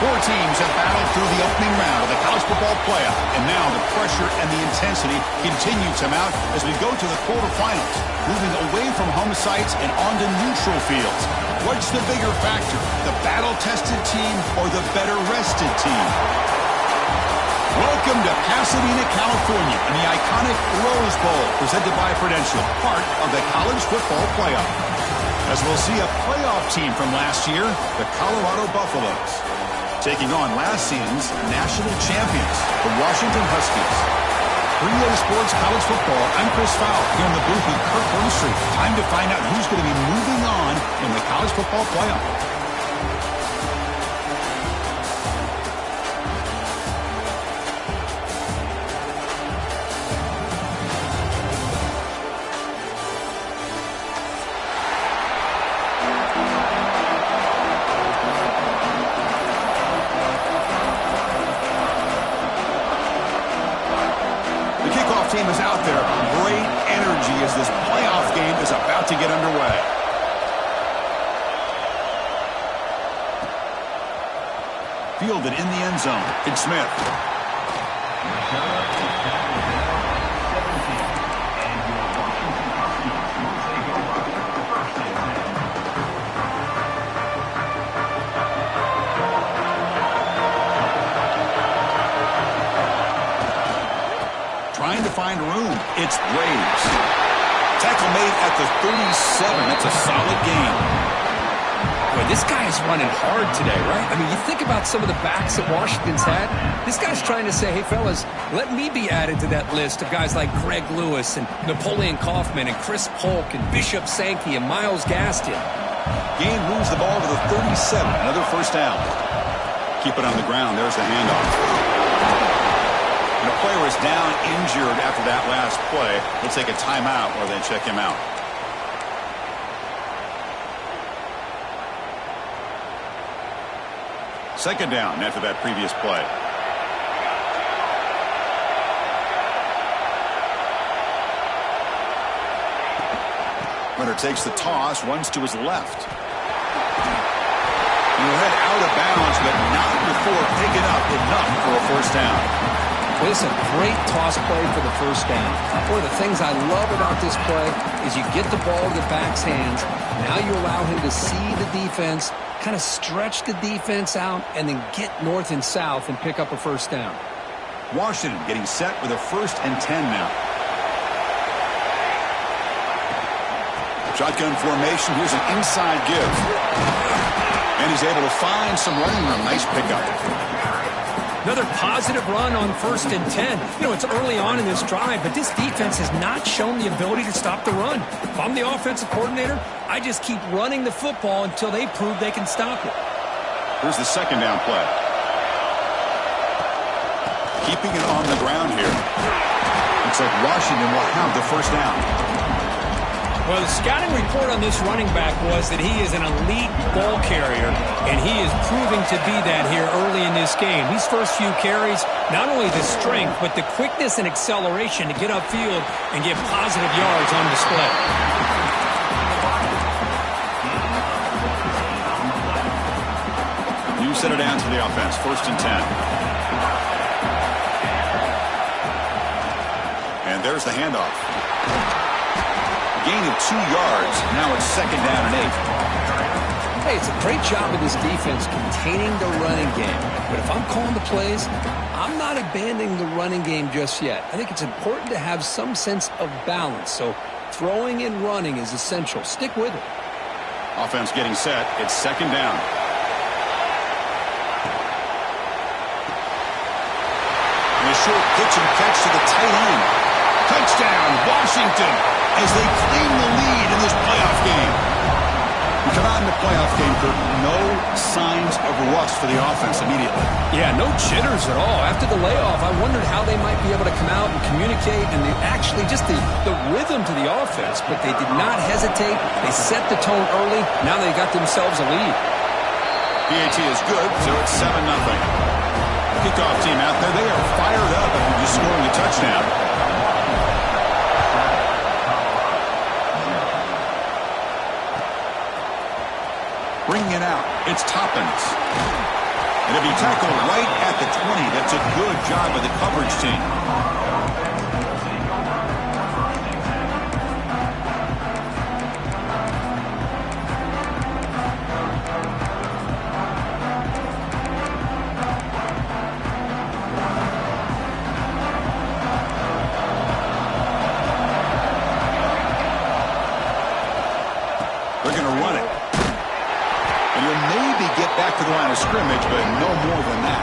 Four teams have battled through the opening round of the college football playoff, and now the pressure and the intensity continue to mount as we go to the quarterfinals, moving away from home sites and onto neutral fields. What's the bigger factor, the battle-tested team or the better-rested team? Welcome to Pasadena, California, in the iconic Rose Bowl, presented by Prudential, part of the college football playoff. As we'll see a playoff team from last year, the Colorado Buffaloes, taking on last season's national champions, the Washington Huskies. For EA Sports College Football, I'm Chris Fowle, here in the booth with Kirk Burnstreet. Time to find out who's going to be moving on in the college football playoff. Team is out there. Great energy as this playoff game is about to get underway. Fielded in the end zone. It's Smith. Trying to find room. It's Braves. Tackle made at the 37. That's a solid gain. Boy, this guy is running hard today, right? I mean, you think about some of the backs that Washington's had. This guy's trying to say, hey, fellas, let me be added to that list of guys like Greg Lewis and Napoleon Kaufman and Chris Polk and Bishop Sankey and Miles Gaston. Gain moves the ball to the 37. Another first down. Keep it on the ground. There's the handoff. And the player is down injured after that last play. We'll take a timeout or then check him out. Second down after that previous play. Runner takes the toss, runs to his left. And he'll head out of bounds, but not before picking up enough for a first down. Well, this is a great toss play for the first down. One of the things I love about this play is you get the ball to the back's hands. Now you allow him to see the defense, kind of stretch the defense out, and then get north and south and pick up a first down. Washington getting set with a 1st and 10 now. Shotgun formation. Here's an inside give. And he's able to find some running room. Nice pickup. Another positive run on 1st and 10. You know, it's early on in this drive, but this defense has not shown the ability to stop the run. If I'm the offensive coordinator, I just keep running the football until they prove they can stop it. Here's the second down play. Keeping it on the ground here. Looks like Washington will have the first down. Well, the scouting report on this running back was that he is an elite ball carrier, and he is proving to be that here early in this game. These first few carries, not only the strength, but the quickness and acceleration to get upfield and get positive yards on display. New center down to the offense, 1st and 10. And there's the handoff. Gain of 2 yards. Now it's 2nd down and 8. Hey, it's a great job of this defense containing the running game. But if I'm calling the plays, I'm not abandoning the running game just yet. I think it's important to have some sense of balance. So throwing and running is essential. Stick with it. Offense getting set. It's 2nd down. And a short pitch and catch to the tight end. Touchdown, Washington, as they claim the lead in this playoff game. We come out in the playoff game, Kirk, no signs of rust for the offense immediately. Yeah, no jitters at all. After the layoff, I wondered how they might be able to come out and communicate and actually just the rhythm to the offense, but they did not hesitate. They set the tone early. Now they got themselves a lead. PAT is good, so it's 7-0. Kickoff team out there, they are fired up after just scoring a touchdown. Bringing it out, it's Toppins. And if he tackled right at the 20, that's a good job by the coverage team. They're going to run it. And you'll maybe get back to the line of scrimmage, but no more than that.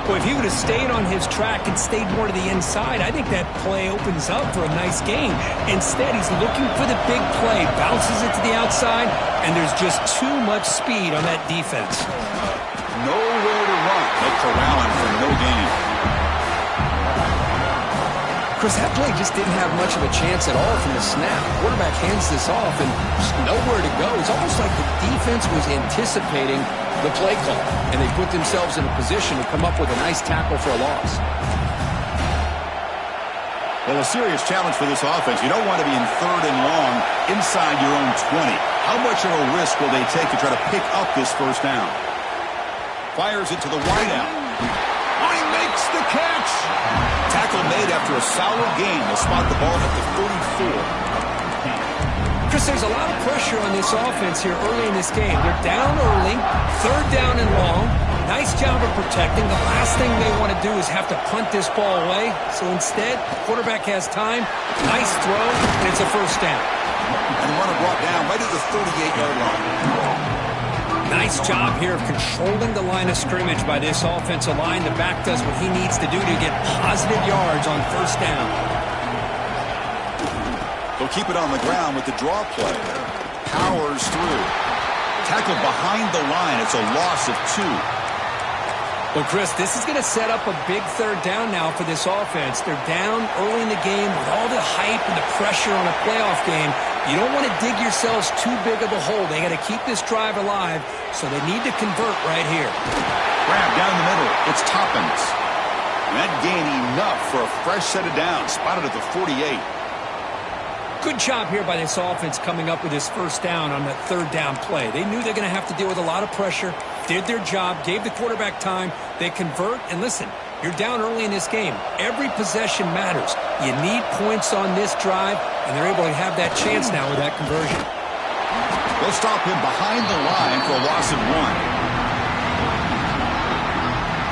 Well, if he would have stayed on his track and stayed more to the inside, I think that play opens up for a nice game. Instead, he's looking for the big play, bounces it to the outside, and there's just too much speed on that defense. Nowhere to run. They'll corral him for no gain. Chris, that play just didn't have much of a chance at all from the snap. Quarterback hands this off and just nowhere to go. It's almost like the defense was anticipating the play call, and they put themselves in a position to come up with a nice tackle for a loss. Well, a serious challenge for this offense. You don't want to be in 3rd and long inside your own 20. How much of a risk will they take to try to pick up this first down? Fires it to the wideout. Oh, he makes the catch. Tackle made after a solid gain. They'll spot the ball at the 34. Chris, there's a lot of pressure on this offense here early in this game. They're down early, 3rd down and long. Nice job of protecting. The last thing they want to do is have to punt this ball away. So instead, the quarterback has time. Nice throw, and it's a first down. And runner brought down right at the 38-yard line. Nice job here of controlling the line of scrimmage by this offensive line. The back does what he needs to do to get positive yards on first down. They'll keep it on the ground with the draw play. Powers through. Tackled behind the line. It's a loss of 2. Well, Chris, this is going to set up a big 3rd down now for this offense. They're down early in the game with all the hype and the pressure on a playoff game. You don't want to dig yourselves too big of a hole. They got to keep this drive alive, so they need to convert right here. Grab down the middle. It's Toppins. And that gain enough for a fresh set of downs. Spotted at the 48. Good job here by this offense coming up with this first down on the 3rd down play. They knew they're going to have to deal with a lot of pressure, did their job, gave the quarterback time. They convert, and listen, you're down early in this game. Every possession matters. You need points on this drive, and they're able to have that chance now with that conversion. They'll stop him behind the line for a loss of 1.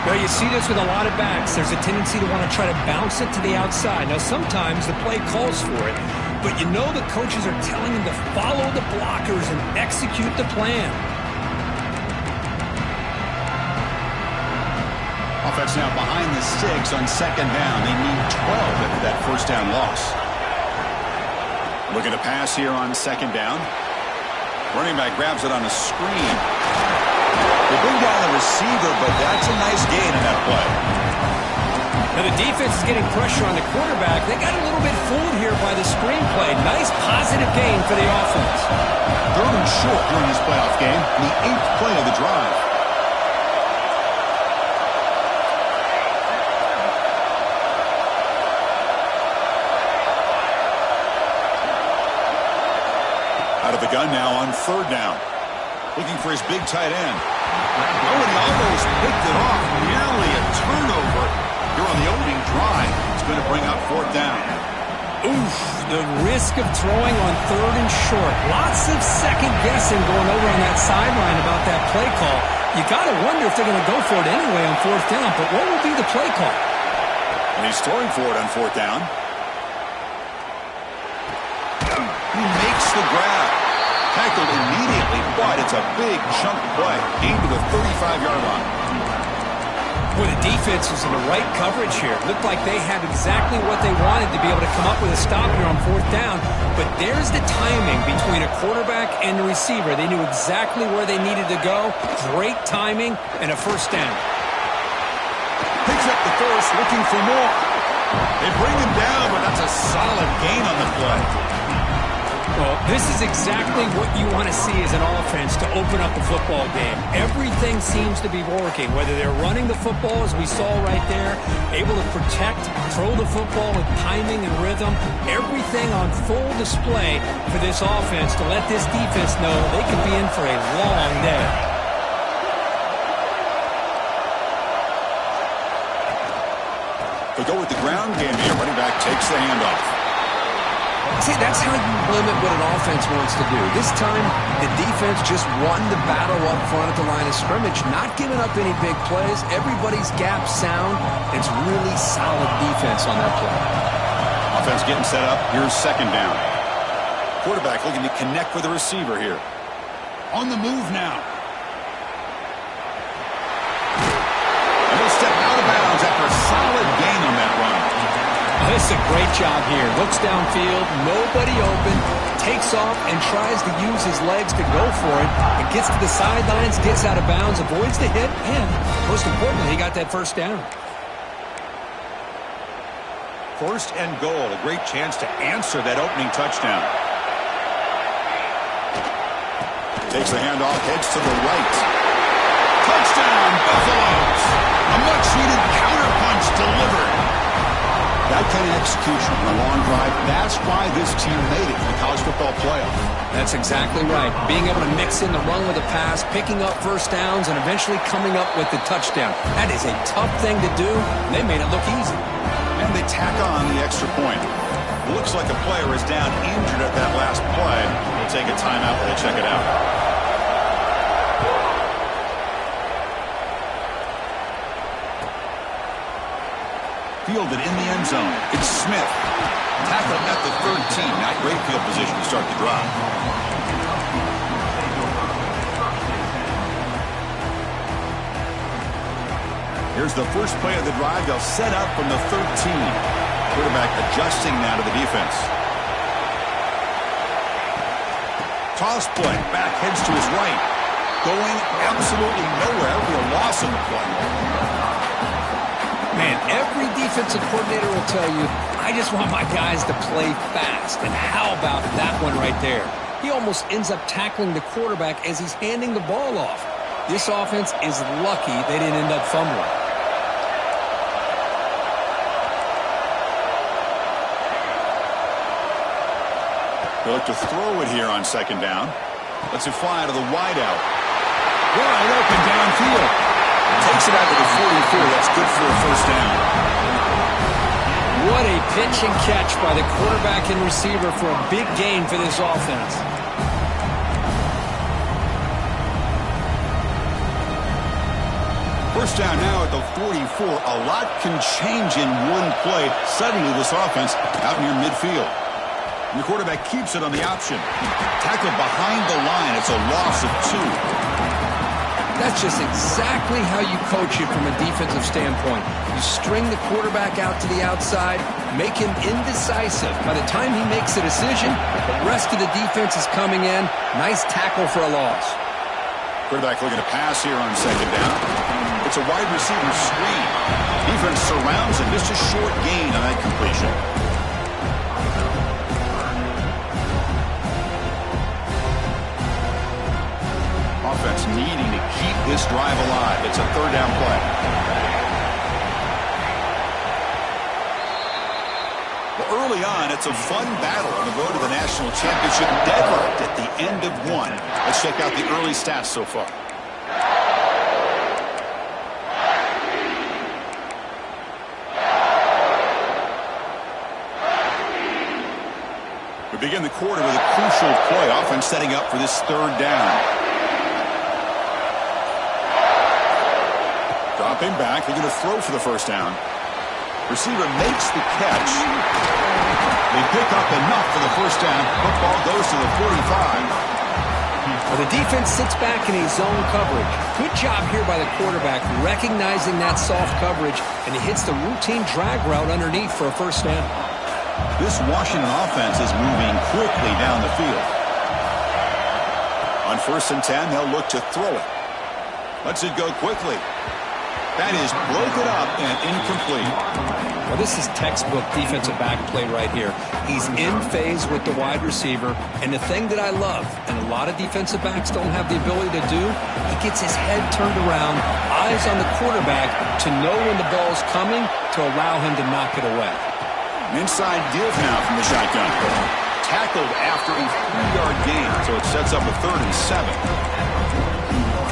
Well, you see this with a lot of backs. There's a tendency to want to try to bounce it to the outside. Now, sometimes the play calls for it, but you know the coaches are telling them to follow the blockers and execute the plan. Offense now behind the 6 on 2nd down. They need 12 after that first down loss. Looking to pass here on 2nd down. Running back grabs it on a screen. They bring down the receiver, but that's a nice gain in that play. Now the defense is getting pressure on the quarterback. They got a little bit fooled here by the screen play. Nice positive gain for the offense. 3rd and short during this playoff game. The 8th play of the drive. Out of the gun now on 3rd down. Looking for his big tight end. Oh, and he almost picked it off. Nearly a turnover here on the opening drive. It's going to bring up 4th down. Oof, the risk of throwing on 3rd and short. Lots of second guessing going over on that sideline about that play call. You got to wonder if they're going to go for it anyway on 4th down, but what will be the play call? And he's throwing for it on 4th down. He makes the grab. Tackled immediately, but it's a big chunk play. Aimed to the 35-yard line. Boy, the defense was in the right coverage here. Looked like they had exactly what they wanted to be able to come up with a stop here on 4th down. But there's the timing between a quarterback and the receiver. They knew exactly where they needed to go. Great timing and a first down. Picks up the first, looking for more. They bring him down, but that's a solid gain on the play. Well, this is exactly what you want to see as an offense to open up a football game. Everything seems to be working, whether they're running the football, as we saw right there, able to protect, throw the football with timing and rhythm, everything on full display for this offense to let this defense know they could be in for a long day. They go with the ground game here. Running back takes the handoff. See, that's how you limit what an offense wants to do. This time, the defense just won the battle up front at the line of scrimmage, not giving up any big plays. Everybody's gap sound. It's really solid defense on that play. Offense getting set up. Here's second down. Quarterback looking to connect with the receiver here. On the move now. And he'll step out of bounds after a solid gain on that run. This is a great job here. Looks downfield, nobody open, takes off and tries to use his legs to go for it. It gets to the sidelines, gets out of bounds, avoids the hit, and most importantly, he got that first down. First and goal. A great chance to answer that opening touchdown. Takes the handoff, heads to the right. Touchdown, Buffaloes! A much-needed counterpunch delivered. That kind of execution on a long drive, that's why this team made it to the college football playoff. That's exactly right. Being able to mix in the run with the pass, picking up first downs, and eventually coming up with the touchdown. That is a tough thing to do, and they made it look easy. And they tack on the extra point. Looks like a player is down injured at that last play. We'll take a timeout while they check it out. Fielded in the end zone. It's Smith. Tackled at the 13. Not great field position to start the drive. Here's the first play of the drive. They'll set up from the 13. Quarterback adjusting now to the defense. Toss play. Back heads to his right. Going absolutely nowhere. It'll be a loss in the play. Man, every defensive coordinator will tell you, I just want my guys to play fast. And how about that one right there? He almost ends up tackling the quarterback as he's handing the ball off. This offense is lucky they didn't end up fumbling. They look to throw it here on second down. Lets it fly out of the wideout. Wide open downfield. Takes it out to the 44. That's good for a first down. What a pitch and catch by the quarterback and receiver for a big gain for this offense. First down now at the 44. A lot can change in one play. Suddenly this offense out near midfield. And the quarterback keeps it on the option. Tackled behind the line. It's a loss of 2. That's just exactly how you coach it from a defensive standpoint. You string the quarterback out to the outside, make him indecisive. By the time he makes a decision, the rest of the defense is coming in. Nice tackle for a loss. Quarterback looking to pass here on second down. It's a wide receiver screen. Defense surrounds him. Just a short gain on that completion. Offense needing to keep this drive alive. It's a third down play. Well, early on, it's a fun battle on the road to the national championship. Deadlocked at the end of one. Let's check out the early stats so far. We begin the quarter with a crucial play. Offense setting up for this third down. Dropping back, they're going to throw for the first down. Receiver makes the catch. They pick up enough for the first down. Football goes to the 45. Well, the defense sits back in a zone coverage. Good job here by the quarterback recognizing that soft coverage, and he hits the routine drag route underneath for a first down. This Washington offense is moving quickly down the field. On 1st and 10, they'll look to throw it. Lets it go quickly. That is broken up and incomplete. Well, this is textbook defensive back play right here. He's in phase with the wide receiver, and the thing that I love, and a lot of defensive backs don't have the ability to do, he gets his head turned around, eyes on the quarterback to know when the ball's coming to allow him to knock it away. An inside give now from the shotgun. Tackled after a 3-yard gain, so it sets up a 3rd and 7.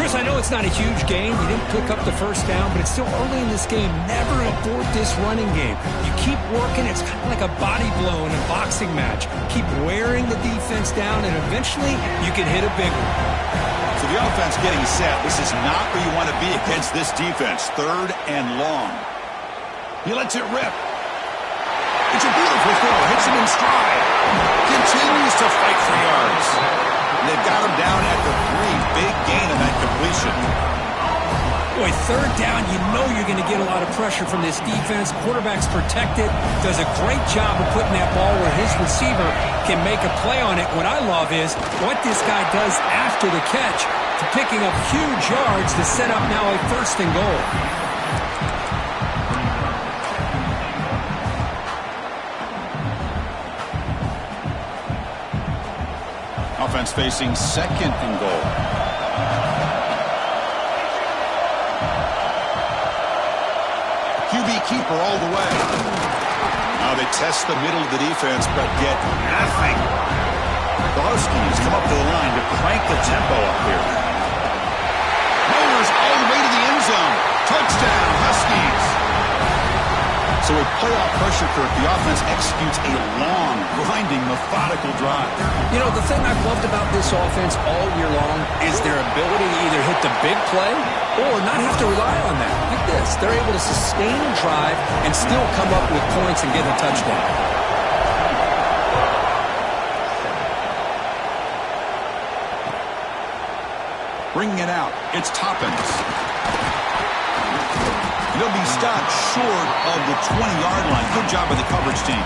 Chris, I know it's not a huge gain. You didn't pick up the first down, but it's still early in this game. Never abort this running game. You keep working. It's kind of like a body blow in a boxing match. Keep wearing the defense down, and eventually you can hit a big one. So the offense getting set. This is not where you want to be against this defense. 3rd and long. He lets it rip. It's a beautiful throw. Hits him in stride. Continues to fight for yards. They've got him down at the 3. Big gain on that completion. Boy, 3rd down, you know you're going to get a lot of pressure from this defense. Quarterback's protected. Does a great job of putting that ball where his receiver can make a play on it. What I love is what this guy does after the catch to picking up huge yards to set up now a 1st and goal. Offense facing 2nd and goal. QB keeper all the way. Now they test the middle of the defense, but get nothing. The Huskies come up to the line to crank the tempo up here. Rollers all the way to the end zone. Touchdown, Huskies. So with playoff pressure, Kirk, the offense executes a long, grinding, methodical drive. You know, the thing I've loved about this offense all year long is their ability to either hit the big play or not have to rely on that. Like this, they're able to sustain a drive and still come up with points and get a touchdown. Bringing it out, it's Toppins. He'll be stopped short of the 20-yard line. Good job by the coverage team.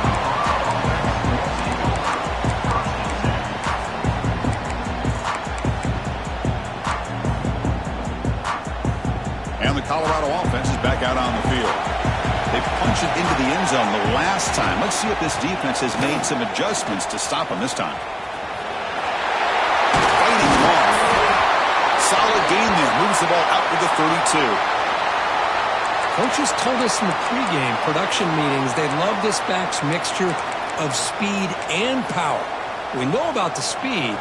And the Colorado offense is back out on the field. They punch it into the end zone the last time. Let's see if this defense has made some adjustments to stop them this time. Fighting off. Solid gain there. Moves the ball out to the 32. Coaches told us in the pregame production meetings they love this back's mixture of speed and power. We know about the speed,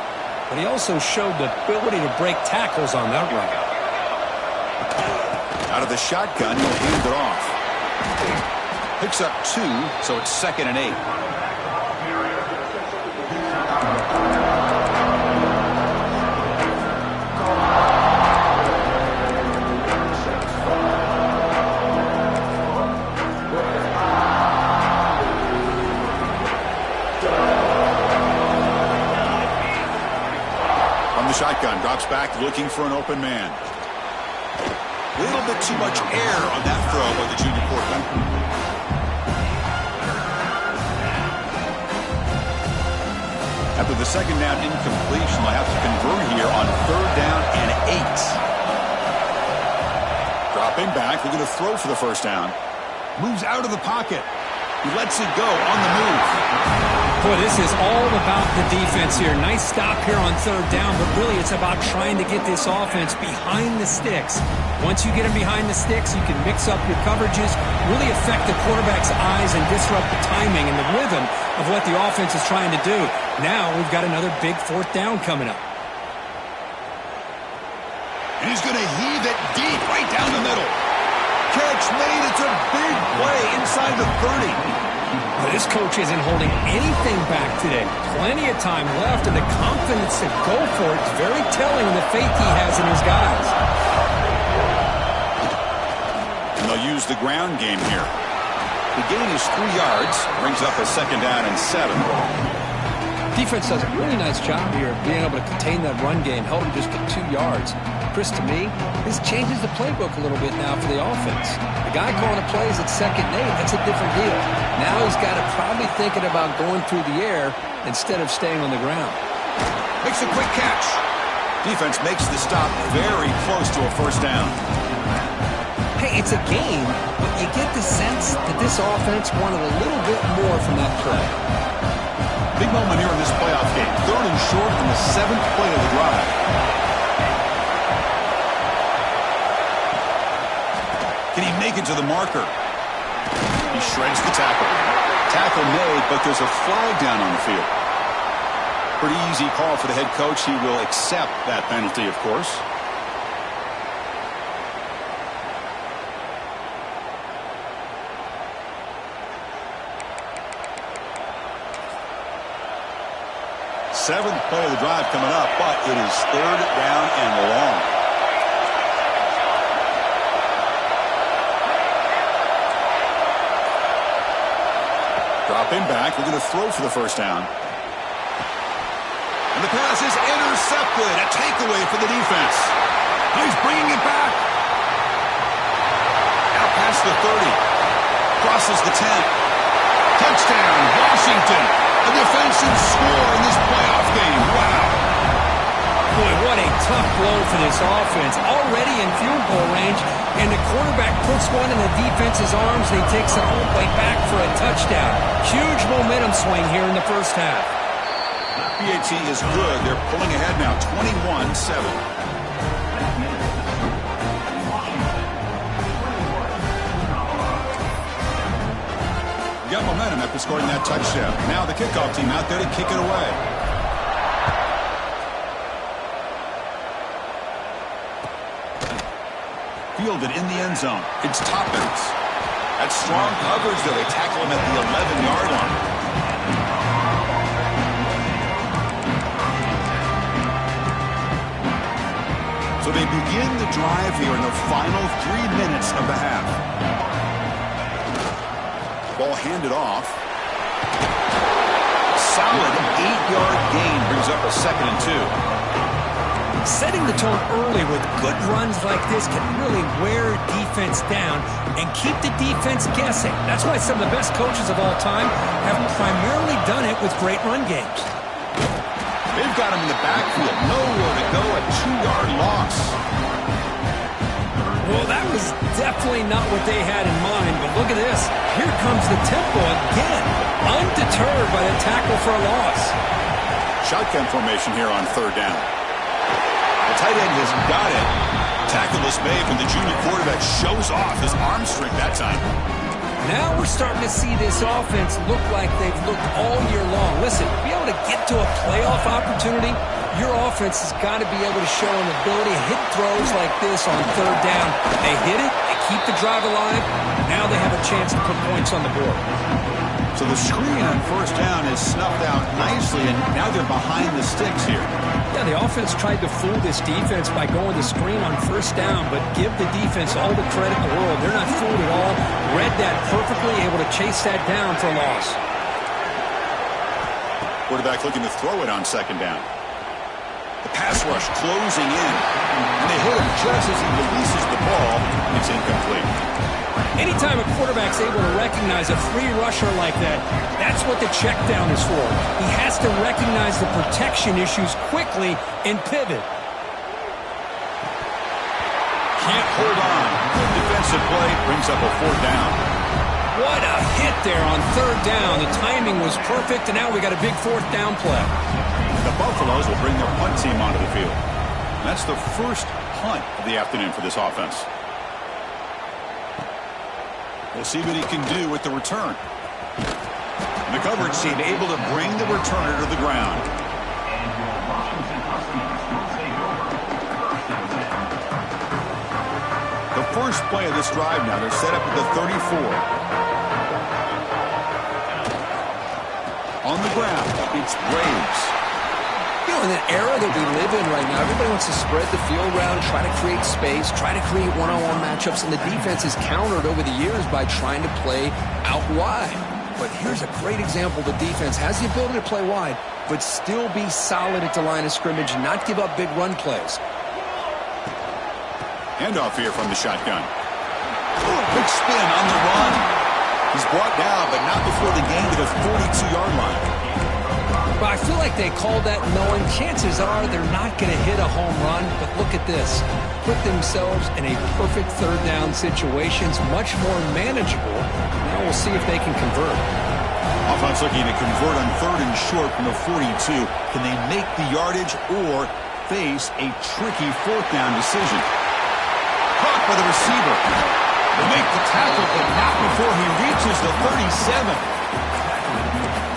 but he also showed the ability to break tackles on that run. Out of the shotgun, he'll hand it off. Picks up 2, so it's 2nd and 8. Shotgun drops back looking for an open man. A little bit too much air on that throw by the junior quarterback. After the 2nd down incompletion, they'll have to convert here on 3rd down and 8. Dropping back, looking to throw for the 1st down. Moves out of the pocket. He lets it go on the move. Boy, this is all about the defense here. Nice stop here on 3rd down, but really it's about trying to get this offense behind the sticks. Once you get them behind the sticks, you can mix up your coverages, really affect the quarterback's eyes and disrupt the timing and the rhythm of what the offense is trying to do. Now we've got another big 4th down coming up. And he's going to heave it deep right down the middle. Catch made. It's a big play inside the 30. But this coach isn't holding anything back today. Plenty of time left, and the confidence to go for it is very telling of the faith he has in his guys. And they'll use the ground game here. The gain is 3 yards, brings up a 2nd down and 7. Defense does a really nice job here of being able to contain that run game, held him just to 2 yards. Chris, to me, this changes the playbook a little bit now for the offense. The guy calling the plays at 2nd and 8, that's a different deal. Now he's got to probably thinking about going through the air instead of staying on the ground. Makes a quick catch. Defense makes the stop very close to a 1st down. Hey, it's a game, but you get the sense that this offense wanted a little bit more from that play. Big moment here in this playoff game. 3rd and short in the 7th play of the drive. Can he make it to the marker? He shreds the tackle. Tackle made, but there's a flag down on the field. Pretty easy call for the head coach. He will accept that penalty, of course. seventh play of the drive coming up, but it is third down and long. Dropping back, we're going to throw for the first down. And the pass is intercepted. A takeaway for the defense. He's bringing it back. Out past the 30. Crosses the 10. Touchdown, Washington. A defensive score in this playoff game. Wow. Boy, what a tough blow for this offense. Already in field goal range, and the quarterback puts one in the defense's arms, and he takes it all the way back for a touchdown. Huge momentum swing here in the first half. PAT is good. They're pulling ahead now, 21-7. Got momentum after scoring that touchdown. Now the kickoff team out there to kick it away. Fielded in the end zone. It's Toppins. That's strong coverage, though. They tackle him at the 11-yard line. So they begin the drive here in the final 3 minutes of the half. Ball handed off. Solid 8-yard gain brings up a 2nd and 2. Setting the tone early with good runs like this can really wear defense down and keep the defense guessing. That's why some of the best coaches of all time have primarily done it with great run games. They've got him in the backfield. Nowhere to go. A 2-yard loss. Well, that was definitely not what they had in mind, but look at this. Here comes the tempo again. Undeterred by the tackle for a loss. Shotgun formation here on 3rd down. The tight end has got it. Tackle this May when the junior quarterback shows off his arm strength that time. Now we're starting to see this offense look like they've looked all year long. Listen, to be able to get to a playoff opportunity, your offense has got to be able to show an ability to hit throws like this on 3rd down. They hit it, they keep the drive alive, now they have a chance to put points on the board. So the screen on 1st down is snuffed out nicely, and now they're behind the sticks here. Yeah, the offense tried to fool this defense by going to screen on 1st down, but give the defense all the credit in the world. They're not fooled at all. Read that perfectly, able to chase that down for a loss. Quarterback looking to throw it on 2nd down. The pass rush closing in, and they hit him just as he releases the ball. It's incomplete. Anytime a quarterback's able to recognize a free rusher like that, that's what the check down is for. He has to recognize the protection issues quickly and pivot. Can't hold on. Good defensive play brings up a 4th down. What a hit there on 3rd down. The timing was perfect, and now we got a big 4th down play. The Buffaloes will bring their punt team onto the field. That's the first punt of the afternoon for this offense. We'll see what he can do with the return. And the coverage team able to bring the returner to the ground. The first play of this drive now, they're set up at the 34. On the ground, it's Braves. You know, in the era that we live in right now, everybody wants to spread the field around, try to create space, try to create one-on-one matchups, and the defense is countered over the years by trying to play out wide. But here's a great example. The defense has the ability to play wide, but still be solid at the line of scrimmage and not give up big run plays. Handoff here from the shotgun. Big spin on the run. He's brought down, but not before the gain to the 42-yard line. But I feel like they called that knowing chances are they're not going to hit a home run. But look at this. Put themselves in a perfect 3rd down situation. It's much more manageable. Now we'll see if they can convert. Offense looking to convert on 3rd and short from the 42. Can they make the yardage or face a tricky 4th down decision? Caught by the receiver. Will make the tackle, but not before he reaches the 37.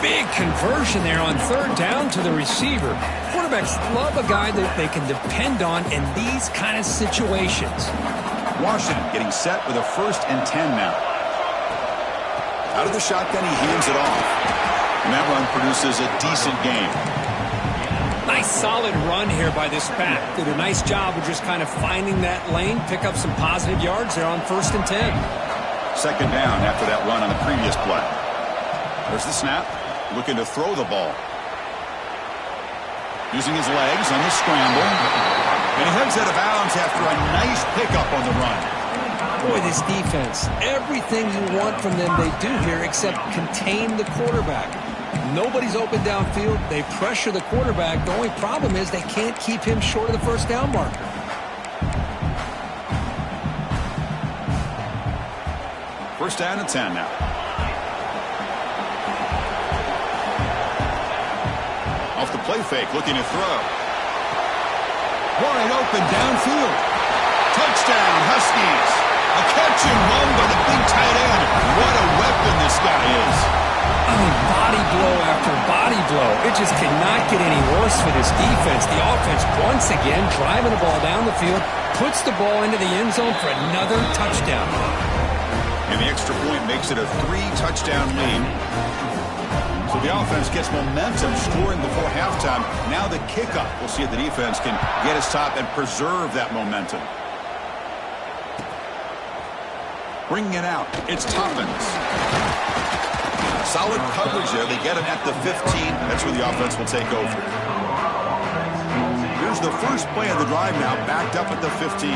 Big conversion there on 3rd down to the receiver. Quarterbacks love a guy that they can depend on in these kind of situations. Washington getting set with a 1st and 10 now. Out of the shotgun, he hands it off. And that run produces a decent gain. Nice solid run here by this back. Did a nice job of just kind of finding that lane, pick up some positive yards there on 1st and 10. Second down after that run on the previous play. There's the snap. Looking to throw the ball. Using his legs on the scramble. And he heads out of bounds after a nice pickup on the run. Boy, this defense, everything you want from them they do here except contain the quarterback. Nobody's open downfield. They pressure the quarterback. The only problem is they can't keep him short of the first down marker. First down and 10 now. Off the play fake, looking to throw. Wide open downfield. Touchdown, Huskies. A catch and run by the big tight end. What a weapon this guy is. I mean, body blow after body blow. It just cannot get any worse for this defense. The offense, once again, driving the ball down the field, puts the ball into the end zone for another touchdown. And the extra point makes it a 3-touchdown lead. So the offense gets momentum scoring before halftime. Now the kickoff. We'll see if the defense can get a stop and preserve that momentum. Bringing it out. It's Toppins. Solid coverage there. They get him at the 15. That's where the offense will take over. Here's the first play of the drive now, backed up at the 15.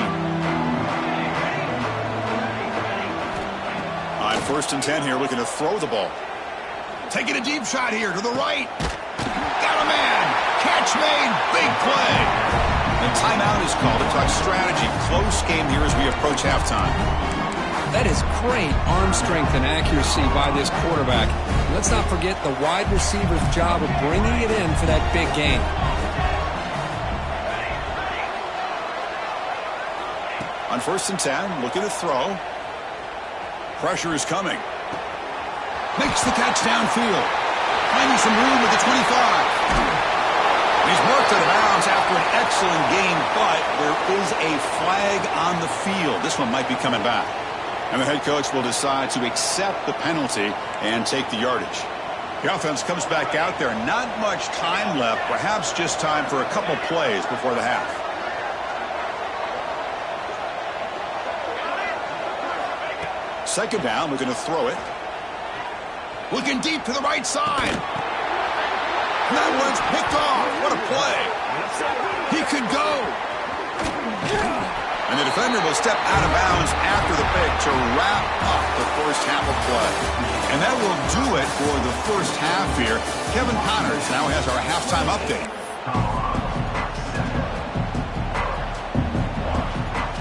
On 1st and 10 here, looking to throw the ball. Taking a deep shot here to the right. Got a man. Catch made. Big play. And timeout is called to talk strategy. Close game here as we approach halftime. That is great arm strength and accuracy by this quarterback. Let's not forget the wide receiver's job of bringing it in for that big game. On 1st and 10, looking to throw. Pressure is coming. Makes the catch downfield. Finding some room at the 25. He's marked out of bounds after an excellent game, but there is a flag on the field. This one might be coming back. And the head coach will decide to accept the penalty and take the yardage. The offense comes back out there. Not much time left. Perhaps just time for a couple plays before the half. Second down, looking to throw it. Looking deep to the right side. And that one's picked off. What a play. He could go. And the defender will step out of bounds after the pick to wrap up the first half of play. And that will do it for the first half here. Kevin Connors now has our halftime update.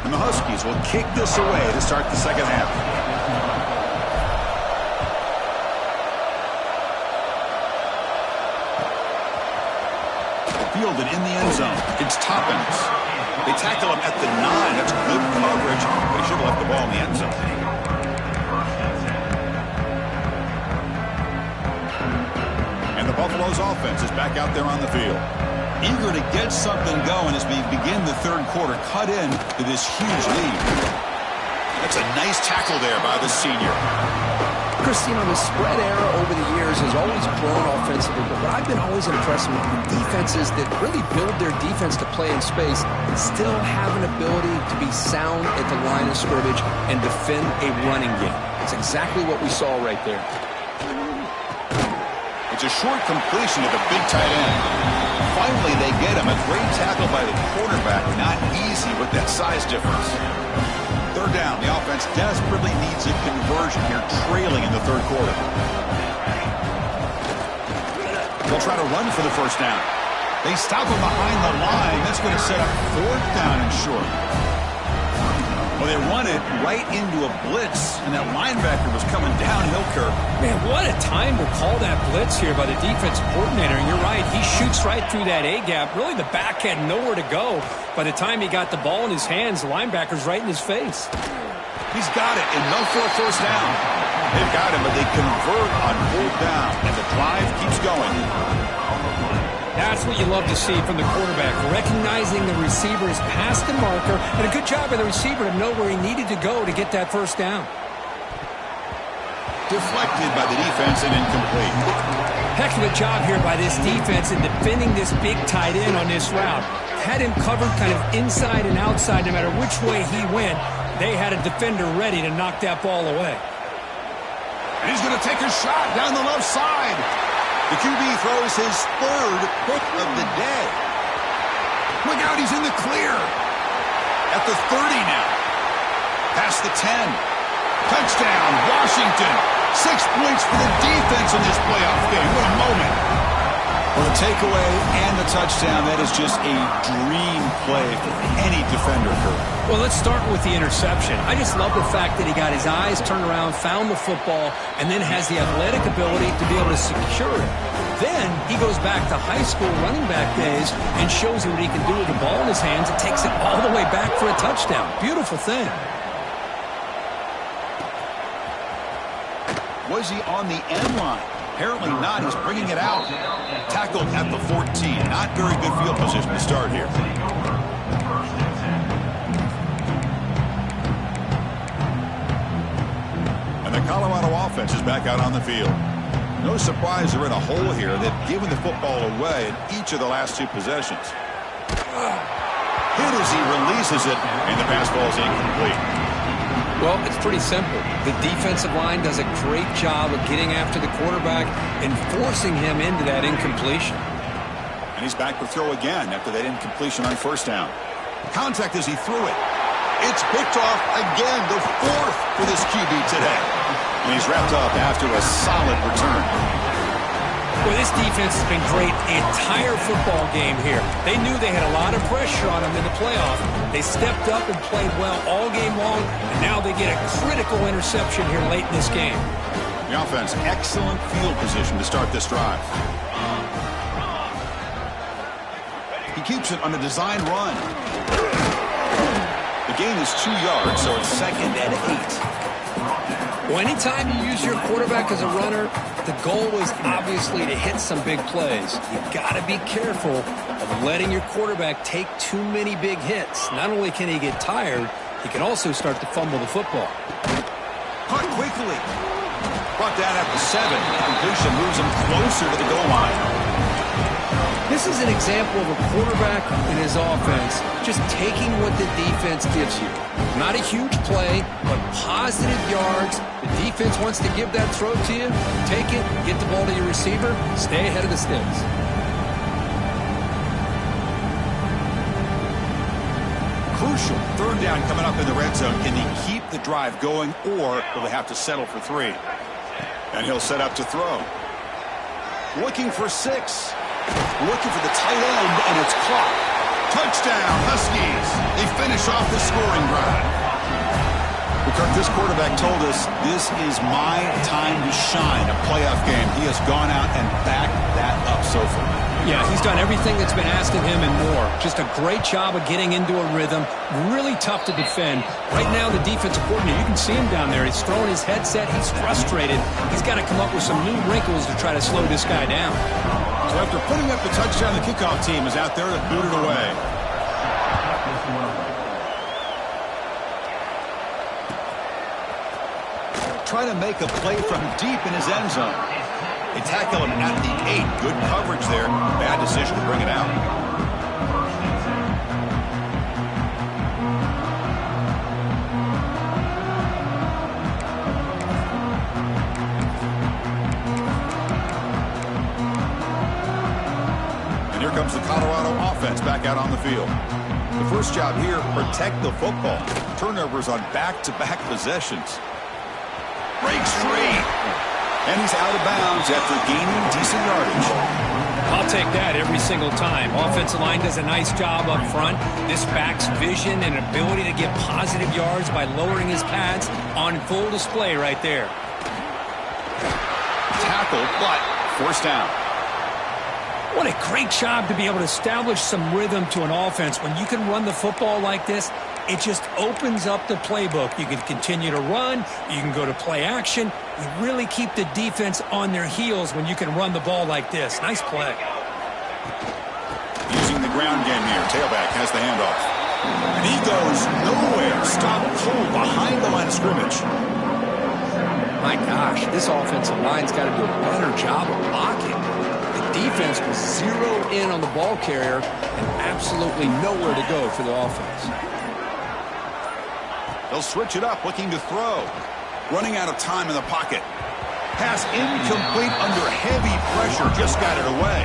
And the Huskies will kick this away to start the second half. Fielded in the end zone. It's Toppins. They tackle him at the 9. That's good coverage, but he should have left the ball in the end zone. And the Buffalo's offense is back out there on the field. Eager to get something going as we begin the third quarter. Cut in to this huge lead. That's a nice tackle there by the senior. Chris, you know, the spread era over the years has always grown offensively, but what I've been always impressed with defenses that really build their defense to play in space and still have an ability to be sound at the line of scrimmage and defend a running game. It's exactly what we saw right there. It's a short completion to the big tight end. Finally, they get him. A great tackle by the quarterback. Not easy with that size difference. Third down. The offense desperately needs a conversion here, trailing in the third quarter. They'll try to run for the first down. They stop him behind the line. That's going to set up 4th down and short. Well, they run it right into a blitz, and that linebacker was coming downhill curve. Man, what a time to call that blitz here by the defense coordinator. And you're right, he shoots right through that A-gap. Really, the back had nowhere to go. By the time he got the ball in his hands, the linebacker's right in his face. He's got it, enough for a first down. They've got him, but they convert on 4th down, and the drive keeps going. That's what you love to see from the quarterback, recognizing the receiver is past the marker, and a good job by the receiver to know where he needed to go to get that first down. Deflected by the defense and incomplete. Heck of a job here by this defense in defending this big tight end on this route. Had him covered kind of inside and outside no matter which way he went. They had a defender ready to knock that ball away. And he's going to take a shot down the left side. The QB throws his third pick of the day. Look out, he's in the clear. At the 30 now. Past the 10. Touchdown, Washington. 6 points for the defense in this playoff game. What a moment. Well, the takeaway and the touchdown, that is just a dream play for any defender, Kurt. Well, let's start with the interception. I just love the fact that he got his eyes turned around, found the football, and then has the athletic ability to be able to secure it. Then he goes back to high school running back days and shows you what he can do with the ball in his hands and takes it all the way back for a touchdown. Beautiful thing. Was he on the end line? Apparently not. He's bringing it out. Tackled at the 14. Not very good field position to start here. And the Colorado offense is back out on the field. No surprise they're in a hole here. They've given the football away in each of the last 2 possessions. Hit as he releases it, and the pass ball is incomplete. Well, it's pretty simple. The defensive line does a great job of getting after the quarterback and forcing him into that incompletion. And he's back to throw again after that incompletion on first down. Contact as he threw it. It's picked off again, the 4th for this QB today. And he's wrapped up after a solid return. Well, this defense has been great the entire football game here. They knew they had a lot of pressure on them in the playoff. They stepped up and played well all game long, and now they get a critical interception here late in this game. The offense, excellent field position to start this drive. He keeps it on a design run. The gain is 2 yards, so it's 2nd and 8. Well, anytime you use your quarterback as a runner, the goal is obviously to hit some big plays. You've got to be careful of letting your quarterback take too many big hits. Not only can he get tired, he can also start to fumble the football. Caught quickly. Brought down at the 7. Completion moves him closer to the goal line. This is an example of a quarterback in his offense just taking what the defense gives you. Not a huge play, but positive yards. The defense wants to give that throw to you. Take it, get the ball to your receiver, stay ahead of the sticks. Crucial 3rd down coming up in the red zone. Can he keep the drive going, or will they have to settle for 3? And he'll set up to throw. Looking for 6. Looking for the tight end, and it's caught. Touchdown, Huskies. They finish off the scoring drive. Because this quarterback told us this is my time to shine, a playoff game. He has gone out and backed that up so far. Yeah, he's done everything that's been asked of him and more. Just a great job of getting into a rhythm. Really tough to defend. Right now, the defensive coordinator, you can see him down there. He's throwing his headset. He's frustrated. He's got to come up with some new wrinkles to try to slow this guy down. So after putting up the touchdown, the kickoff team is out there to boot it away. Try to make a play from deep in his end zone. They tackle him at the 8. Good coverage there. Bad decision to bring it out. And here comes the Colorado offense back out on the field. The first job here, protect the football. Turnovers on back-to-back possessions. Breaks free. And he's out of bounds after gaining decent yardage. I'll take that every single time. Offensive line does a nice job up front. This back's vision and ability to get positive yards by lowering his pads on full display right there. Tackled, but forced down. What a great job to be able to establish some rhythm to an offense. When you can run the football like this, it just opens up the playbook. You can continue to run. You can go to play action. You really keep the defense on their heels when you can run the ball like this. Nice play. Using the ground game here. Tailback has the handoff. And he goes nowhere. Stopped cold behind the line of scrimmage. My gosh, this this offensive line's got to do a better job of blocking. The defense was zeroed in on the ball carrier and absolutely nowhere to go for the offense. They'll switch it up, looking to throw. Running out of time in the pocket. Pass incomplete under heavy pressure. Just got it away.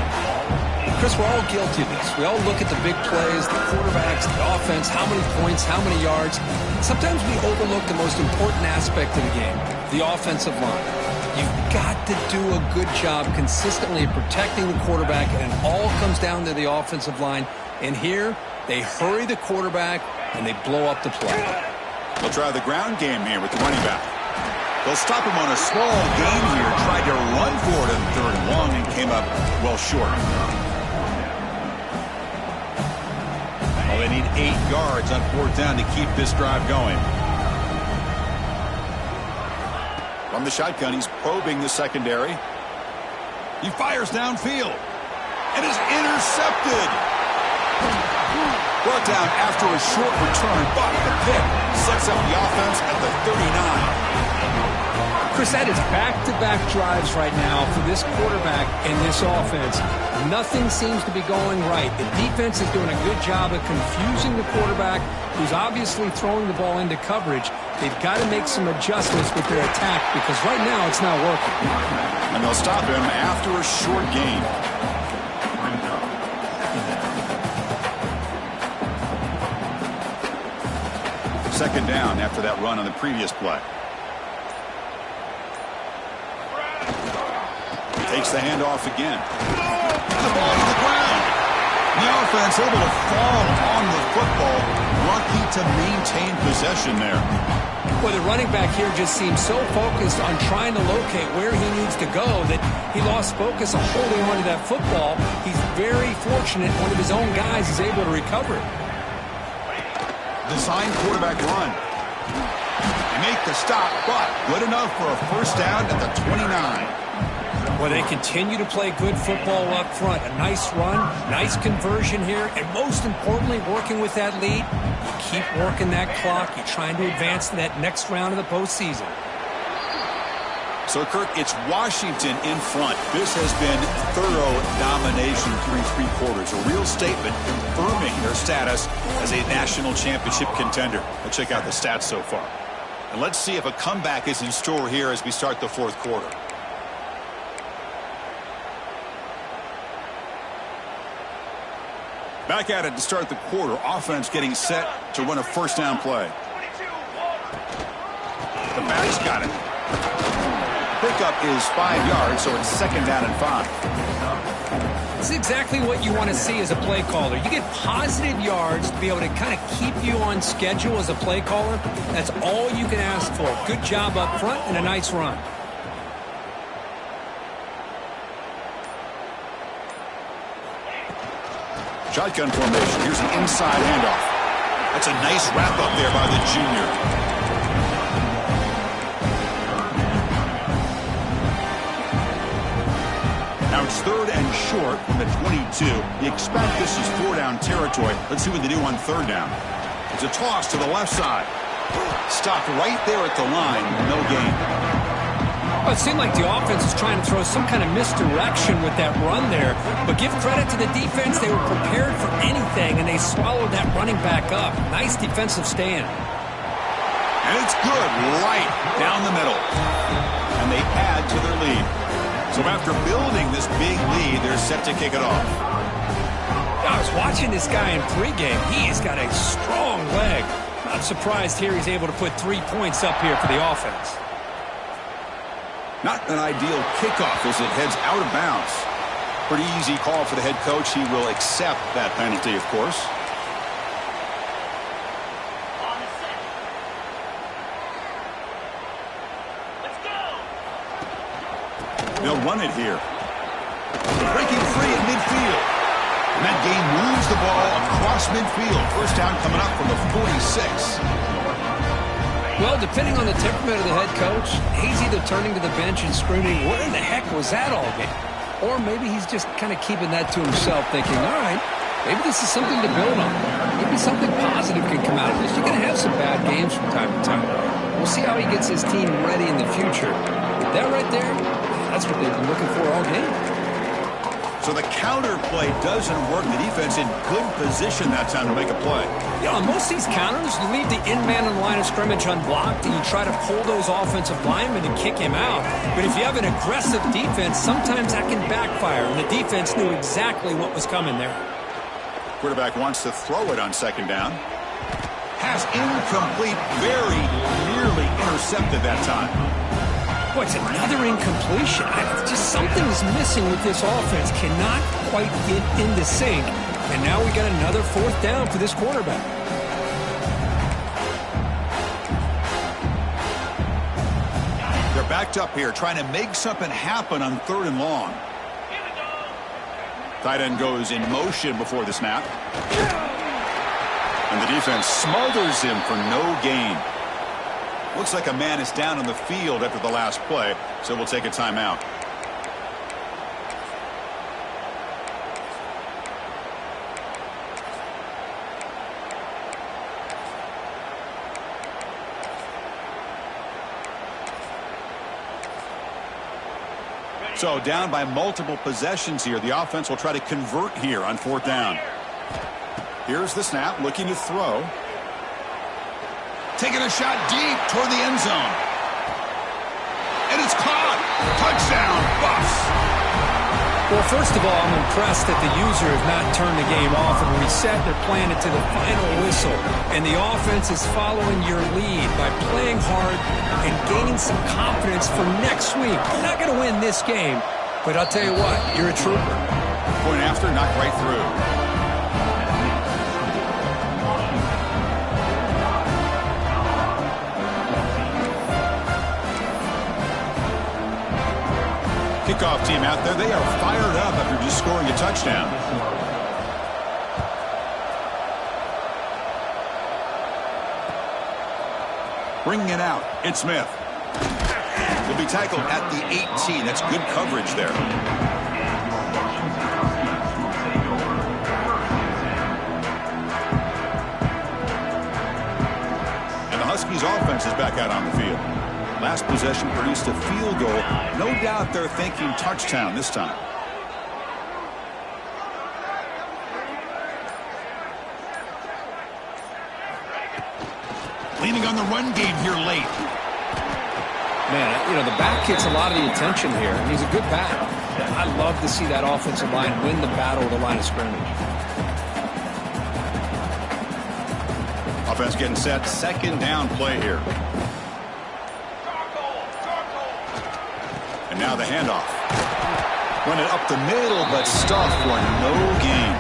Chris, we're all guilty of this. We all look at the big plays, the quarterbacks, the offense, how many points, how many yards. Sometimes we overlook the most important aspect of the game, the offensive line. You've got to do a good job consistently of protecting the quarterback, and it all comes down to the offensive line. And here, they hurry the quarterback, and they blow up the play. They'll try the ground game here with the running back. They'll stop him on a small gain here. Tried to run for it in third and long and came up well short. Well, they need 8 yards on fourth down to keep this drive going. From the shotgun, he's probing the secondary. He fires downfield and is intercepted. Brought down after a short return, but the pick sets up the offense at the 39. Chris, that is back-to-back drives right now for this quarterback and this offense. Nothing seems to be going right. The defense is doing a good job of confusing the quarterback, who's obviously throwing the ball into coverage. They've got to make some adjustments with their attack because right now it's not working. And they'll stop him after a short gain. Second down after that run on the previous play. Takes the handoff again. The ball to the ground. The offense able to fall on the football. Lucky to maintain possession there. Well, the running back here just seems so focused on trying to locate where he needs to go that he lost focus on holding on to that football. He's very fortunate one of his own guys is able to recover it. Design quarterback run. They make the stop, but good enough for a first down at the 29. Well, they continue to play good football up front. A nice run, nice conversion here, and most importantly, working with that lead. You keep working that clock. You're trying to advance to that next round of the postseason. So, Kirk, it's Washington in front. This has been thorough domination through 3 quarters. A real statement confirming their status as a national championship contender. Let's check out the stats so far. And let's see if a comeback is in store here as we start the fourth quarter. Back at it to start the quarter. Offense getting set to run a first down play. The back's got it. Pickup is 5 yards, so it's second down and 5. This is exactly what you want to see as a play caller. You get positive yards to be able to kind of keep you on schedule as a play caller. That's all you can ask for. Good job up front and a nice run. Shotgun formation. Here's an inside handoff. That's a nice wrap up there by the junior. Now it's third and short from the 22. You expect this is 4-down territory. Let's see what they do on third down. It's a toss to the left side. Stopped right there at the line. No gain. Well, it seemed like the offense was trying to throw some kind of misdirection with that run there. But give credit to the defense. They were prepared for anything, and they swallowed that running back up. Nice defensive stand. And it's good right down the middle. And they add to their lead. So after building this big lead, they're set to kick it off. I was watching this guy in pregame. He's got a strong leg. Not surprised here he's able to put 3 points up here for the offense. Not an ideal kickoff as it heads out of bounds. Pretty easy call for the head coach. He will accept that penalty, of course. They'll run it here. Breaking free at midfield. And that game moves the ball across midfield. First down coming up from the 46. Well, depending on the temperament of the head coach, he's either turning to the bench and screaming, "What in the heck was that all game?" Or maybe he's just kind of keeping that to himself, thinking, all right, maybe this is something to build on. Maybe something positive can come out of this. You're going to have some bad games from time to time. We'll see how he gets his team ready in the future. That right there, that's what they've been looking for all game. So the counter play doesn't work. The defense in good position that time to make a play. You know, on most of these counters, you leave the in-man on the line of scrimmage unblocked, and you try to pull those offensive linemen and kick him out. But if you have an aggressive defense, sometimes that can backfire, and the defense knew exactly what was coming there. Quarterback wants to throw it on second down. Pass incomplete, very nearly intercepted that time. Boy, it's another incompletion. Just something's missing with this offense. Cannot quite get into sync. And now we got another fourth down for this quarterback. They're backed up here, trying to make something happen on 3rd and long. Tight end goes in motion before the snap. And the defense smothers him for no gain. Looks like a man is down on the field after the last play, so we'll take a timeout. So down by multiple possessions here. The offense will try to convert here on 4th down. Here's the snap, looking to throw. Taking a shot deep toward the end zone. And it's caught. Touchdown, Buffs. Well, first of all, I'm impressed that the user has not turned the game off and reset. They're playing it to the final whistle. And the offense is following your lead by playing hard and gaining some confidence for next week. You're not going to win this game, but I'll tell you what, you're a trooper. Point after, knocked right through. Kickoff team out there. They are fired up after just scoring a touchdown. Bringing it out. It's Smith. Will be tackled at the 18. That's good coverage there. And the Huskies offense is back out on the field. Last possession produced a field goal. No doubt they're thinking touchdown this time. Leaning on the run game here late. Man, you know, the back gets a lot of the attention here. He's a good back. I love to see that offensive line win the battle at the line of scrimmage. Offense getting set. 2nd down play here. And now the handoff. Run it up the middle, but stuffed for no gain.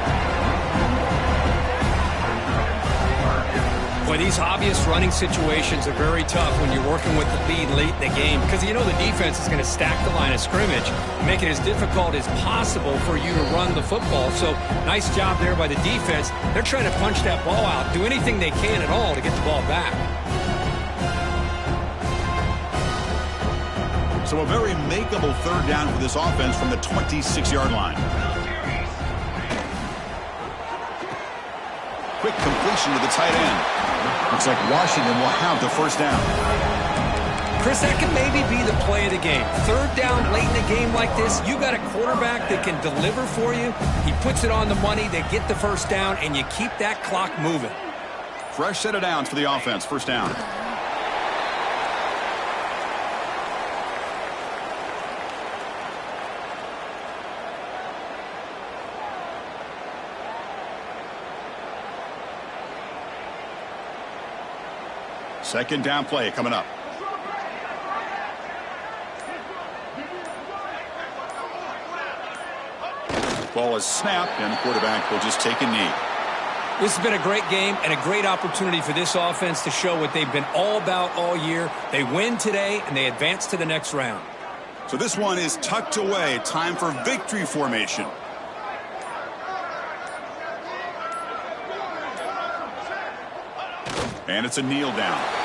Boy, these obvious running situations are very tough when you're working with the lead late in the game because you know the defense is going to stack the line of scrimmage, make it as difficult as possible for you to run the football. So nice job there by the defense. They're trying to punch that ball out, do anything they can at all to get the ball back. So a very makeable 3rd down for this offense from the 26-yard line. Quick completion to the tight end. Looks like Washington will have the 1st down. Chris, that can maybe be the play of the game. 3rd down late in a game like this, you got a quarterback that can deliver for you. He puts it on the money, they get the 1st down, and you keep that clock moving. Fresh set of downs for the offense. 1st down. Second down play coming up. Ball is snapped, and the quarterback will just take a knee. This has been a great game and a great opportunity for this offense to show what they've been all about all year. They win today, and they advance to the next round. So this one is tucked away. Time for victory formation. And it's a kneel down.